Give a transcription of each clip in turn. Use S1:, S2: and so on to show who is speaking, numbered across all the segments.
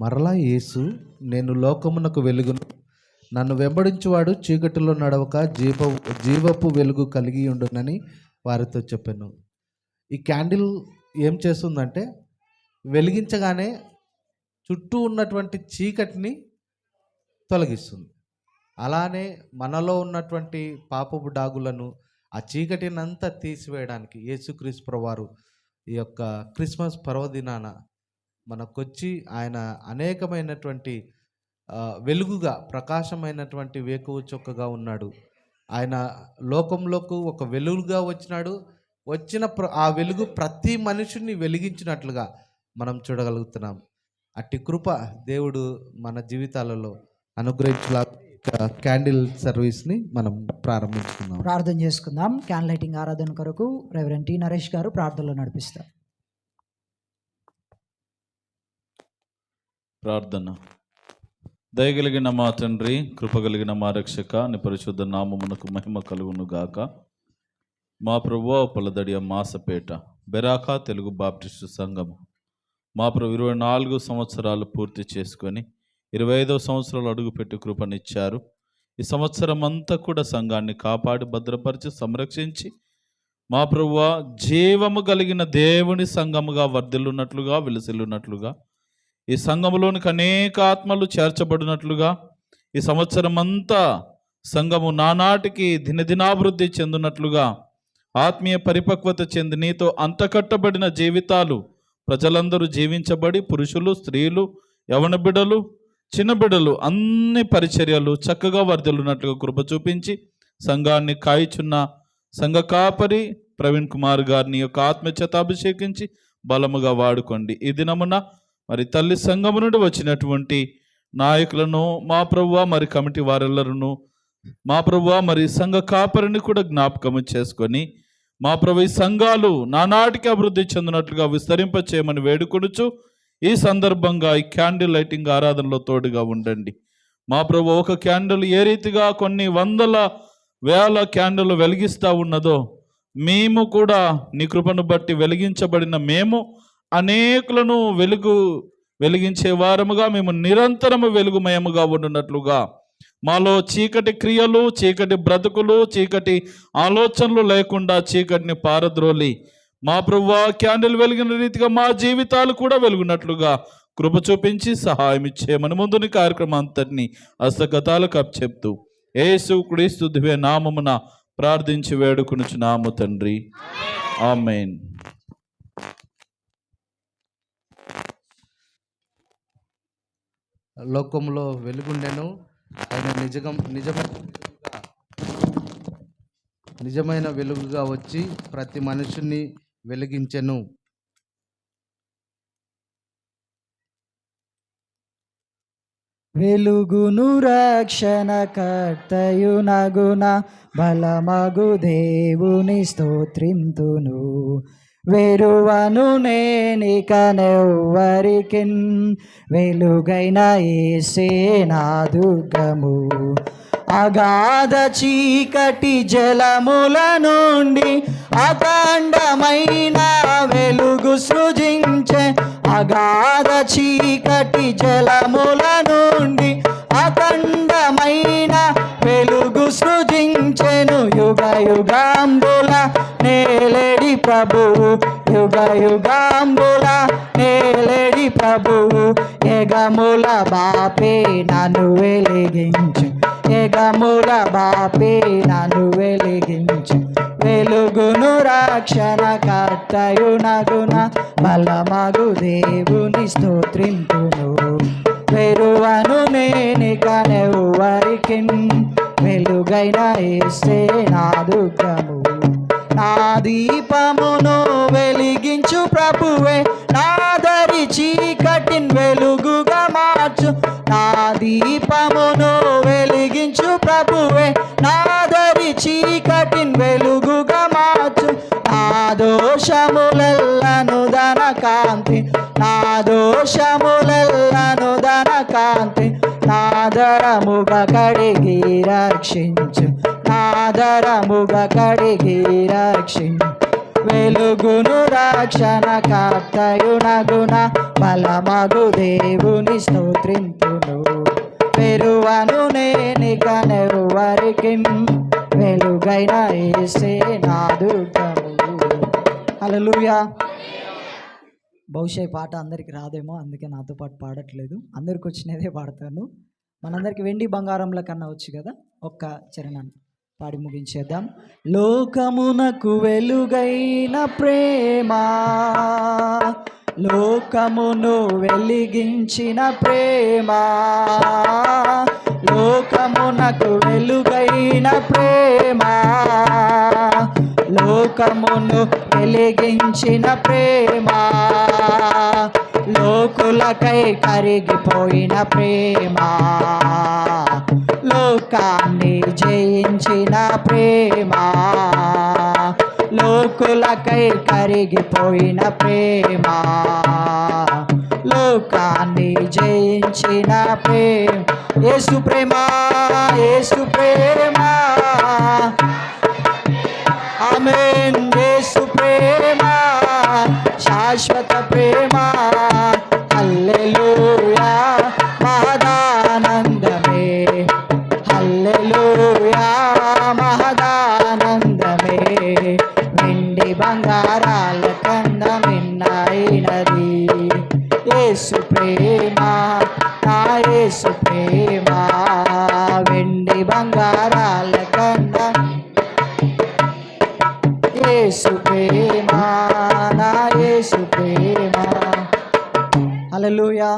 S1: మరలా యేసు, నేను లోకమునకు వెలుగును, నన్ను వెంబడించువాడు చీకటిలో నడవక జీవపు వెలుగు కలిగి ఉండునని వారితో చెప్పాను. ఈ క్యాండిల్ ఏం చేస్తుందంటే, వెలిగించగానే చుట్టూ ఉన్నటువంటి చీకటిని తొలగిస్తుంది. అలానే మనలో ఉన్నటువంటి పాపపు డాగులను, ఆ చీకటిని అంతా తీసివేయడానికి యేసుక్రీస్తు ప్రభువారు ఈ యొక్క క్రిస్మస్ పర్వదినాన మనకొచ్చి ఆయన అనేకమైనటువంటి వెలుగుగా, ప్రకాశమైనటువంటి వేకువ చుక్కగా ఉన్నాడు. ఆయన లోకంలోకి ఒక వెలుగుగా వచ్చినాడు. వచ్చిన ఆ వెలుగు ప్రతి మనుషుని వెలిగించినట్లుగా మనం చూడగలుగుతున్నాం. అట్టి కృప దేవుడు మన జీవితాలలో అనుగ్రహించలా క్యాండిల్ సర్వీస్ని మనం ప్రారంభించుకుందాం.
S2: ప్రార్థన చేసుకుందాం. క్యాండిల్ లైటింగ్ ఆరాధన కొరకు రెవరెండ్ టి నరేష్ గారు ప్రార్థనలో నడిపిస్తారు.
S3: ప్రార్థన. దయగలిగిన మా తండ్రి, కృపగలిగిన మా రక్షక, నీ పరిశుద్ధ నామమునకు మహిమ కలుగును గాక. మా ప్రభువా, పొలదడియ మాసపేట బెరాకా తెలుగు బాప్టిస్టు సంఘము మా ప్రభు 24 సంవత్సరాలు పూర్తి చేసుకొని 25వ సంవత్సరాలు అడుగుపెట్టి కృపనిచ్చారు. ఈ సంవత్సరం అంతా కూడా సంఘాన్ని కాపాడి భద్రపరిచి సంరక్షించి మా ప్రభువా, జీవము కలిగిన దేవుని సంఘముగా వర్ధిల్లున్నట్లుగా, విలసిల్లున్నట్లుగా, ఈ సంఘములోనికి అనేక ఆత్మలు చేర్చబడినట్లుగా, ఈ సంవత్సరం అంతా సంఘము నానాటికి దినదినాభివృద్ధి చెందినట్లుగా, ఆత్మీయ పరిపక్వత చెంది నీతో అంతకట్టబడిన జీవితాలు ప్రజలందరూ జీవించబడి, పురుషులు, స్త్రీలు, యవన బిడ్డలు, చిన్న బిడ్డలు అన్ని పరిచర్యలు చక్కగా వర్ధిల్లున్నట్లుగా కృప చూపించి సంఘాన్ని కాయిచున్న సంఘ కాపరి ప్రవీణ్ కుమార్ గారిని యొక్క ఆత్మచేత అభిషేకించి బలముగా వాడుకోండి. ఈ దినమున మరి తల్లి సంఘము నుండి వచ్చినటువంటి నాయకులను మా ప్రభువా, మరి కమిటీ వారెల్లరూ మా ప్రభువా, మరి సంఘ కాపరిని కూడా జ్ఞాపకము చేసుకొని మా ప్రభు ఈ సంఘాలు నానాటికి అభివృద్ధి చెందినట్లుగా విస్తరింప చేయమని వేడుకొనుచు ఈ సందర్భంగా ఈ క్యాండిల్ లైటింగ్ ఆరాధనలో తోడుగా ఉండండి. మా ప్రభు, ఒక క్యాండిల్ ఏ రీతిగా కొన్ని వందల వేల క్యాండిల్ వెలిగిస్తూ ఉన్నదో, మేము కూడా నీ కృపను బట్టి వెలిగించబడిన మేము అనేకులను వెలిగించే వారముగా, మేము నిరంతరము వెలుగుమయముగా ఉండున్నట్లుగా, మాలో చీకటి క్రియలు, చీకటి బ్రతుకులు, చీకటి ఆలోచనలు లేకుండా చీకటిని పారద్రోలి మా ప్రభువా, క్యాండిల్ వెలిగిన రీతిగా మా జీవితాలు కూడా వెలుగునట్లుగా కృప చూపించి సహాయం ఇచ్చేయమని ముందుని కార్యక్రమం అంతటిని హస్తగతాలకు అప్పచెప్తూ యేసు క్రీస్తు దివ్య నామమున ప్రార్థించి వేడుకొనుచున్నాము తండ్రి, ఆమేన్.
S1: లోకంలో వెలుగుండెను, ఆయన నిజమైన వెలుగుగా వచ్చి ప్రతి మనుషుని వెలిగించెను.
S2: వెలుగును రక్షణ కర్తయునగున బలమగు దేవుని స్తోత్రింతును. వెరువను నేనికనెవ్వరికిన్ వెలుగైన యేసే నా దుర్గము. అగాధ చీకటి జలముల నుండి అఖండమైన వెలుగు సృజించే. అగాధ చీకటి జలముల నుండి అఖండమైన వెలుగు సృజించెను. యుగ యుగాంబుల నేలేడి ప్రభువు, యుగ యుగాంబుల నేలేడి ప్రభువు. ఎగముల బాపే నన్ను వెలిగించు, ఎగముల బాపే నన్ను వెలిగించు. వెలుగును రక్షణ కర్తయునగున బలమగు దేవుని స్తోత్రింతును. వెరువను నేనికనెవ్వరికిన్ వెలుగైన యేసే నా దుర్గము. నా దీపమును వెలిగించు ప్రభువే, నాదరి చీకటిని వెలుగుగా మార్చు. నా దీపమును వెలిగించు ప్రభువే, నాదరి చీకటిని వెలుగుగా మార్చు. నా దోషములెల్లను దన కాంతి, నా దోషములెల్లను దన కాంతి. నాదరముగ కడిగి రక్షించు, నాదరముగ కడిగి రక్షించు. వెలుగును రక్షణ కర్తయునగుణ బలమగు దేవుని స్తోత్రింతును. వెరువను నేనికనెవ్వరికి వెలుగైన యేసే నా దుర్గము. హల్లెలూయా. బహుశా ఈ పాట అందరికి రాదేమో, అందుకే నాతో పాటు పాడట్లేదు. అందరికి వచ్చినదే పాడతాను. మనందరికి వెండి బంగారంల కన్నా వచ్చు కదా. ఒక్క చరణాన్ని పాడి ముగించేద్దాం. లోకమునకు వెలుగైన ప్రేమ, లోకమును వెలిగించిన ప్రేమ, లోకమునకు వెలుగైన ప్రేమ, లోకమును వెలిగించిన ప్రేమ, లోకులకై కరిగిపోయిన ప్రేమ, లోకాన్ని జయించిన ప్రేమ, లోకులకై కరిగిపోయిన ప్రేమ, లోకాన్ని జయించిన ప్రేమ. యేసు ప్రేమ, యేసు ప్రేమ, ఆమేన్. యేసు ప్రేమ శాశ్వత ప్రేమ. హల్లెలూయా మహదానందమే, హల్లెలూయా మహదానందమే. వెండి బంగారాల కన్నా మిన్నైనది యేసు ప్రేమ, నా యేసు ప్రేమ. వెండి బంగారాల కన్నా యేసు ప్రేమ, నా యేసు ప్రేమ. హల్లెలూయా.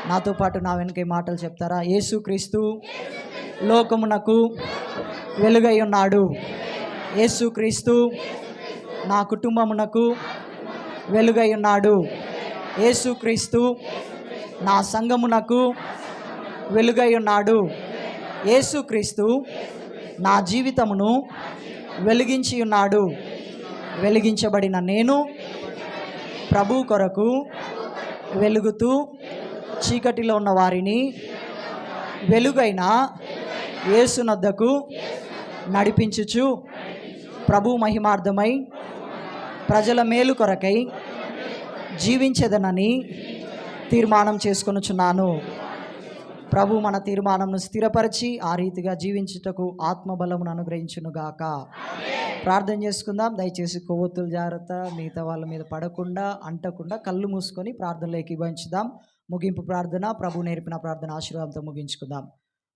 S2: నాతో పాటు నా వెనక ఈ మాటలు చెప్తారా? యేసుక్రీస్తు లోకమునకు వెలుగై ఉన్నాడు. యేసుక్రీస్తు నా కుటుంబమునకు వెలుగై ఉన్నాడు. యేసుక్రీస్తు నా సంఘమునకు వెలుగై ఉన్నాడు. యేసుక్రీస్తు నా జీవితమును వెలిగించి ఉన్నాడు. వెలిగించబడిన నేను ప్రభు కొరకు వెలుగుతూ చీకటిలో ఉన్న వారిని వెలుగైన యేసునొద్దకు నడిపించుచు ప్రభు మహిమార్థమై ప్రజల మేలు కొరకై జీవించేదనని తీర్మానం చేసుకొనుచున్నాను. ప్రభు మన తీర్మానంను స్థిరపరిచి ఆ రీతిగా జీవించుటకు ఆత్మబలమును అనుగ్రహించునుగాక. ప్రార్థన చేసుకుందాం. దయచేసి కొవ్వొత్తులు జాగ్రత్త, మిగతా వాళ్ళ మీద పడకుండా అంటకుండా కళ్ళు మూసుకొని ప్రార్థనలో ఏకీభవించుదాం. ముగింపు ప్రార్థన ప్రభు నేర్పిన ప్రార్థన ఆశీర్వాదంతో ముగించుకుందాం.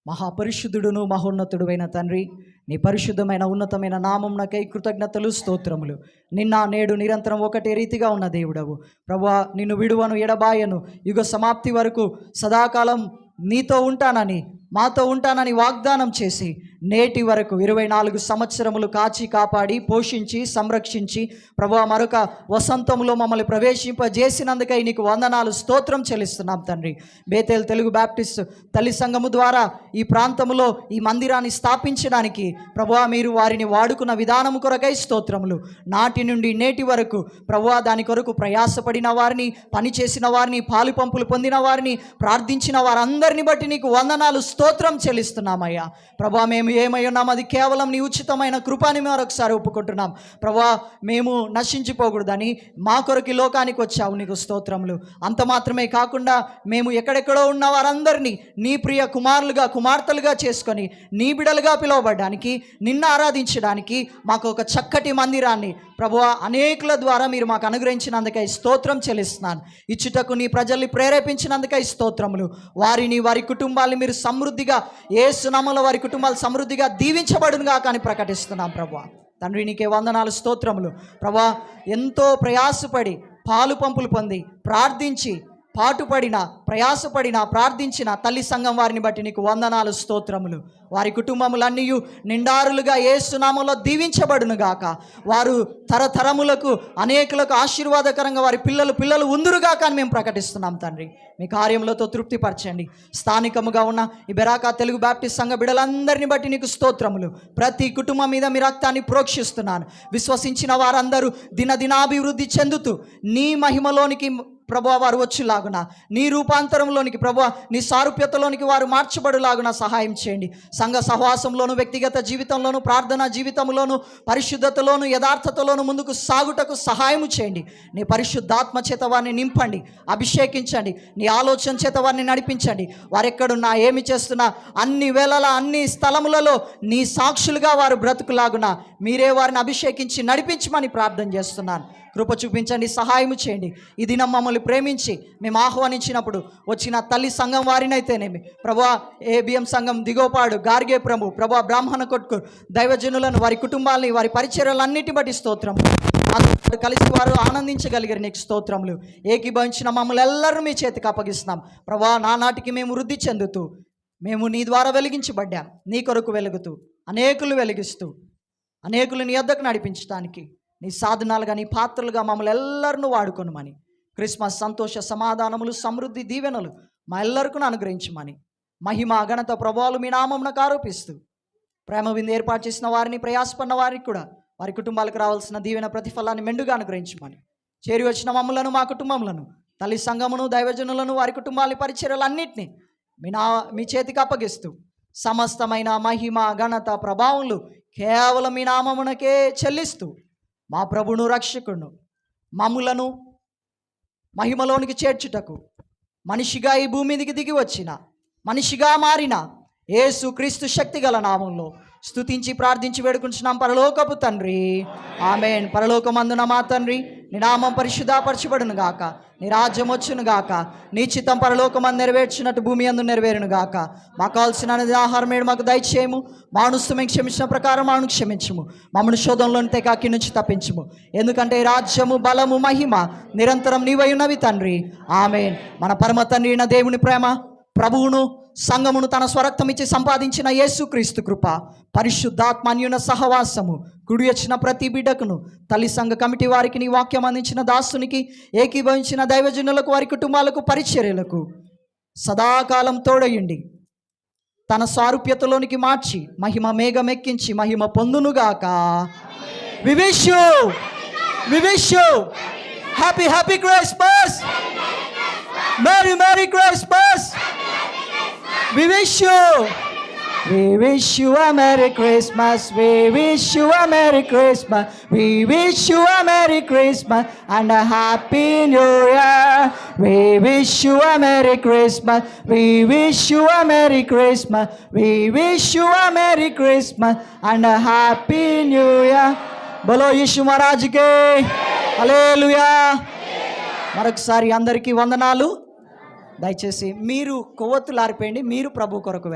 S2: మహాపరిశుద్ధుడును మహోన్నతుడువైన తండ్రి, నీ పరిశుద్ధమైన ఉన్నతమైన నామమునకై కృతజ్ఞతలు స్తోత్రములు. నిన్న నేడు నిరంతరం ఒకటే రీతిగా ఉన్న దేవుడవు ప్రభువా. నిన్ను విడువను ఎడబాయను, యుగ సమాప్తి వరకు సదాకాలం నీతో ఉంటానని మాతో ఉంటానని వాగ్దానం చేసి నేటి వరకు 24 సంవత్సరములు కాచి కాపాడి పోషించి సంరక్షించి ప్రభువా మరొక వసంతంలో మమ్మల్ని ప్రవేశింపజేసినందుకై నీకు వందనాలు స్తోత్రం చెల్లిస్తున్నాం తండ్రి. బేతేల్ తెలుగు బాప్టిస్ట్ తల్లి సంఘము ద్వారా ఈ ప్రాంతంలో ఈ మందిరాన్ని స్థాపించడానికి ప్రభువా మీరు వారిని వాడుకున్న విధానము కొరకై స్తోత్రములు. నాటి నుండి నేటి వరకు ప్రభువా దాని కొరకు ప్రయాసపడిన వారిని, పనిచేసిన వారిని, పాలు పంపులు పొందిన వారిని, ప్రార్థించిన వారందరిని బట్టి నీకు వందనాలు స్తోత్రం చెల్లిస్తున్నామయ్యా. ప్రభా మేము ఏమై ఉన్నాం అది కేవలం నీ ఉచితమైన కృపని మరొకసారి ఒప్పుకుంటున్నాం. ప్రభా మేము నశించిపోకూడదని మా కొరకు లోకానికి వచ్చావు, నీకు స్తోత్రములు. అంత మాత్రమే కాకుండా మేము ఎక్కడెక్కడో ఉన్న వారందరినీ నీ ప్రియ కుమారులుగా కుమార్తెలుగా చేసుకొని నీ బిడలుగా పిలువబడడానికి, నిన్ను ఆరాధించడానికి మాకు ఒక చక్కటి మందిరాన్ని ప్రభువా అనేకుల ద్వారా మీరు మాకు అనుగ్రహించినందుకై స్తోత్రం చెల్లిస్తున్నాను. ఇచ్చుటకు నీ ప్రజల్ని ప్రేరేపించినందుకై స్తోత్రములు. వారిని వారి కుటుంబాన్ని మీరు సమృద్ధిగా యేసు నామములో వారి కుటుంబాలు సమృద్ధిగా దీవించబడునుగా కానీ ప్రకటిస్తున్నాం ప్రభువా. తండ్రి నీకే వందనాలు స్తోత్రములు. ప్రభువా ఎంతో ప్రయాసపడి పాలు పంపులు పొంది ప్రార్థించి పాటుపడిన ప్రయాసపడిన ప్రార్థించిన తల్లి సంఘం వారిని బట్టి నీకు వందనాలు స్తోత్రములు. వారి కుటుంబములన్నీ నిండారులుగా యేసు నామములో దీవించబడునుగాక. వారు తరతరములకు అనేకులకు ఆశీర్వాదకరంగా వారి పిల్లలు ఉందురుగాక అని మేము ప్రకటిస్తున్నాం తండ్రి. మీ కార్యములతో తృప్తిపరచండి. స్థానికముగా ఉన్న ఈ బెరాకా తెలుగు బాప్టిస్ట్ సంఘ బిడలందరినీ బట్టి నీకు స్తోత్రములు. ప్రతి కుటుంబం మీద మీ రక్తాన్ని ప్రోక్షిస్తున్నాను. విశ్వసించిన వారందరూ దినదినాభివృద్ధి చెందుతూ నీ మహిమలోనికి ప్రభువా వారు వచ్చులాగున, నీ రూపాంతరంలోనికి ప్రభువా నీ సారూప్యతలోనికి వారు మార్చబడులాగున సహాయం చేయండి. సంఘ సహవాసంలోను, వ్యక్తిగత జీవితంలోను, ప్రార్థనా జీవితంలోను, పరిశుద్ధతలోను, యథార్థతలోను ముందుకు సాగుటకు సహాయము చేయండి. నీ పరిశుద్ధాత్మ చేత వారిని నింపండి, అభిషేకించండి. నీ ఆలోచన చేత వారిని నడిపించండి. వారు ఎక్కడున్నా, ఏమి చేస్తున్నా, అన్ని వేళలా అన్ని స్థలములలో నీ సాక్షులుగా వారు బ్రతుకులాగున మీరే వారిని అభిషేకించి నడిపించమని ప్రార్థన చేస్తున్నాను. కృప చూపించండి, సహాయము చేయండి. ఈ దినం మమ్మల్ని ప్రేమించి మేము ఆహ్వానించినప్పుడు వచ్చిన తల్లి సంఘం వారినైతేనేమి, ప్రభువా ఏబిఎం సంఘం దిగోపాడు, గార్గే ప్రభు, ప్రభువా బ్రాహ్మణ కొట్కు దైవజనులను, వారి కుటుంబాలని, వారి పరిచర్యలన్నిటి బట్టి స్తోత్రం. కలిసి వారు ఆనందించగలిగారు, నీకు స్తోత్రములు. ఏకీభవించిన మమ్మల్ని ఎల్లరూ మీ చేతికి అప్పగిస్తున్నాం. ప్రభువా నానాటికి మేము వృద్ధి చెందుతూ, మేము నీ ద్వారా వెలిగించబడ్డాం. నీ కొరకు వెలుగుతూ, అనేకులు వెలిగిస్తూ, అనేకులు నీ యొద్దకు నడిపించడానికి నీ సాధనాలుగా, నీ పాత్రలుగా మమ్మల్ని ఎల్లరినూ వాడుకొనుమని, క్రిస్మస్ సంతోష సమాధానములు, సమృద్ధి, దీవెనలు మా ఎల్లరికూ అనుగ్రహించమని, మహిమ ఘనత ప్రభావాలు మీ నామమునకు ఆరోపిస్తూ, ప్రేమ విందు ఏర్పాటు చేసిన వారిని, ప్రయాసపడిన వారికి కూడా వారి కుటుంబాలకు రావాల్సిన దీవెన ప్రతిఫలాన్ని మెండుగా అనుగ్రహించమని, చేరి వచ్చిన మమ్మలను, మా కుటుంబములను, తల్లి సంఘమును, దైవజనులను, వారి కుటుంబాల పరిచర్యలన్నింటినీ మీ చేతికి అప్పగిస్తూ, సమస్తమైన మహిమ ఘనత ప్రభావములు కేవలం మీ నామమునకే చెల్లిస్తూ, మా ప్రభును, రక్షకుడును, మమ్ములను మహిమలోనికి చేర్చుటకు మనిషిగా ఈ భూమి మీదికి దిగి వచ్చిన, మనిషిగా మారిన యేసు క్రీస్తు శక్తి గల నామంలో స్తుతించి ప్రార్థించి వేడుకుంటున్నాం పరలోకపు తండ్రి, ఆమేన్. పరలోకమందున మా తండ్రి, నీ నామం పరిశుద్ధపరచబడును గాక, నీ రాజ్యం వచ్చును గాక, నీ చిత్తం పరలోకమందు నెరవేర్చినట్టు భూమి అందు నెరవేరును గాక. మాకు కావాల్సిన ఆహారం ఏడు మాకు దయచేయము, మానుస్తూ మేము క్షమించిన ప్రకారం మాను క్షమించము, మమ్మల్ని శోధంలోని తెకాకి నుంచి తప్పించము. ఎందుకంటే రాజ్యము, బలము, మహిమ నిరంతరం నీవై ఉన్నవి తండ్రి, ఆమేన్. మన పరమ తండ్రి అయిన దేవుని ప్రేమ, ప్రభువును, సంఘమును తన స్వరక్తం ఇచ్చి సంపాదించిన యేసుక్రీస్తు కృప, పరిశుద్ధాత్మ అన్యోన్య సహవాసము కుడి వచ్చిన ప్రతి బిడ్డకును, తల్లి సంఘ కమిటీ వారికి, నీ వాక్యం అందించిన దాసునికి, ఏకీభవించిన దైవజనులకు, వారి కుటుంబాలకు, పరిచర్యలకు సదాకాలం తోడయుండి తన సారూప్యతలోనికి మార్చి మహిమ మేఘమెక్కించి మహిమ పొందునుగాక. We wish you happy Christmas, Merry Christmas. We wish you a Merry Christmas. We wish you a Merry Christmas. We wish you a Merry Christmas and a Happy New Year. We wish you a Merry Christmas. We wish you a Merry Christmas. We wish you a Merry Christmas and a Happy New Year. బలో యేసు మహారాజుకే హల్లెలూయా. మరొకసారి అందరికీ వందనాలు. దయచేసి మీరు కొవ్వొత్తులు ఆర్పేయండి, మీరు ప్రభు కొరకు